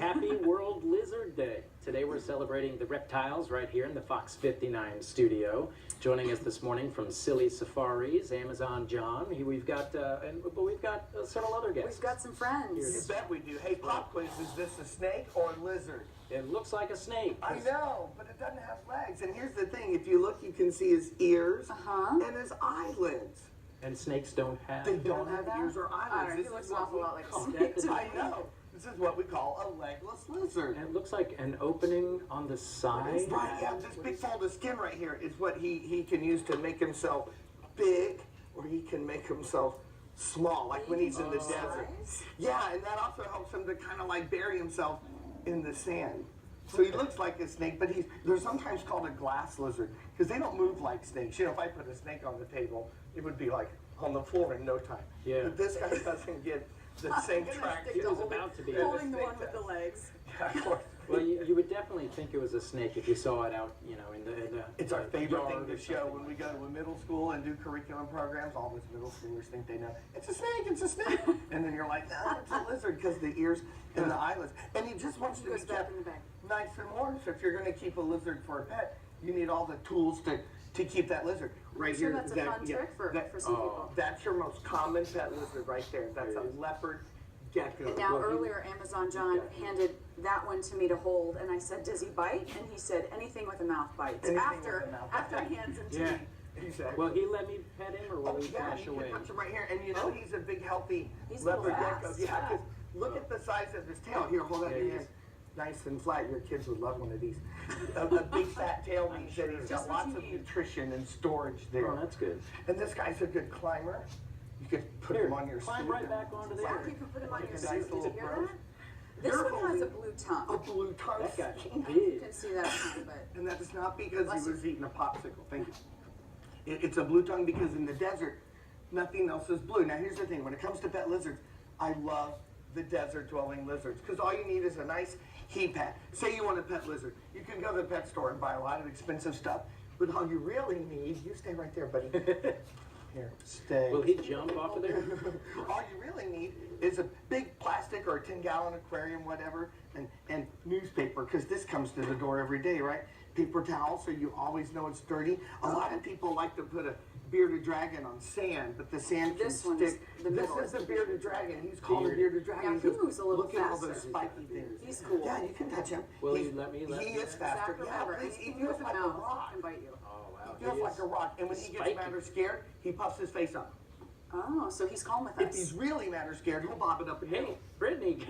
Happy World Lizard Day. Today we're celebrating the reptiles right here in the Fox 59 studio. Joining us this morning from Silly Safaris, Amazon John. We've got several other guests. We've got some friends. You bet we do. Hey, pop quiz, is this a snake or a lizard? It looks like a snake. I know, but it doesn't have legs. And here's the thing, if you look, you can see his ears and his eyelids. And snakes don't have. They don't have ears or eyelids. He looks an awful lot like a snake to me. I know. This is what we call a legless lizard. And it looks like an opening on the side. Right, yeah, this big fold of skin right here is what he can use to make himself big, or he can make himself small, like when he's in the desert. Yeah, and that also helps him to kind of like bury himself in the sand. So he looks like a snake, but they're sometimes called a glass lizard because they don't move like snakes. You know, if I put a snake on the table, it would be like on the floor in no time. Yeah. But this guy doesn't get the same traction. He was about to be. Holding the one with the legs. Yeah, of course. Well, you would definitely think it was a snake if you saw it out, you know, in the It's our favorite yard thing or to show something. when we go to a middle school and do curriculum programs. All those middle schoolers think they know, it's a snake, it's a snake. And then you're like, no, it's a lizard because the ears and the eyelids. And he just wants to be Goes back kept in the bag. nice and warm. So if you're going to keep a lizard for a pet, you need all the tools to keep that lizard. Right Sure, here. that's a fun trick for some people. That's your most common pet lizard right there. That's a leopard gecko. And now earlier, Amazon John handed that one to me to hold, and I said, "Does he bite?" And he said, "Anything with a mouth bites." Anything After with a mouth after bite. he hands him to Yeah. me. Exactly. Will he let me pet him, or will he dash you away? can touch him right here, and you know he's a big, healthy He's a little leopard gecko. fast. Yeah, 'cause look at the size of his tail. Here, hold that Yeah, in he your is. hand. Nice and flat. Your kids would love one of these. A big fat tail means that he's Just got what lots you of need. nutrition and storage there. Oh, that's good. And this guy's a good climber. You could put Here, him on your climb suit right and- back onto Yeah, there. you can put him on Like your a suit. nice Did you little hear bird. that? This You're one has a holding blue A tongue. blue tongue. That guy's You big. can see that tongue, but And that is not because Bless he you. was eating a popsicle. Thank you. It's a blue tongue because in the desert, nothing else is blue. Now, here's the thing. When it comes to pet lizards, I love the desert-dwelling lizards because all you need is a nice heat pad. Say you want a pet lizard. You can go to the pet store and buy a lot of expensive stuff. But all you really need, you stay right there, buddy. Here, stay. Will he jump off of there? All you really need is a big plastic or a 10-gallon aquarium, whatever, and newspaper, because this comes to the door every day, right? Paper towel, so you always know it's dirty. A lot of people like to put a bearded dragon on sand, but the sand can This one is stick. the middle. This is a bearded dragon. He's called a bearded dragon. Yeah, he moves a little Look at all those faster. spiky things. He's cool. Yeah, you can touch him. Will He's- he let me? He is Zach, faster. remember, Yeah, he anything feels with a like a mouth rock. can bite you. Oh wow. He feels like a rock, and when he gets spiky. mad or scared, he puffs his face up. Oh, so he's calm with If us. he's really mad or scared, he'll bob it up and Hey, down. Brittany.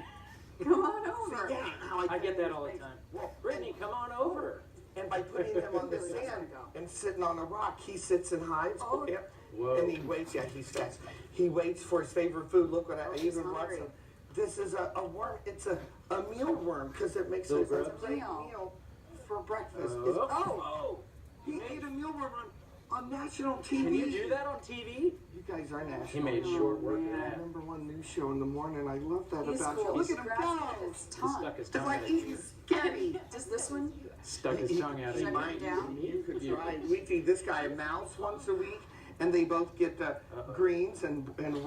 Come on over. Yeah, I get that all the time. Well, Brittany, come on over. and by putting him on the sand and sitting on a rock, he sits and hides. Oh. Yep. Whoa. And he waits. Yeah, he's fast. He waits for his favorite food. Look what I he's even brought hungry. some. This is a worm. It's a mealworm because it makes a Little great grubs? meal for breakfast. Oh. He ate a mealworm on national TV. Can you do that on TV? You guys are national. He made short work of man. that. Number one news show in the morning. I love that He's about cool. you. Look He's at him grasping go. at his He tongue. stuck his It's tongue like out at you. he's scary. Does this one? Stuck his tongue out at Should I you. put it down? You could try. We feed this guy a mouse once a week, and they both get greens and worms.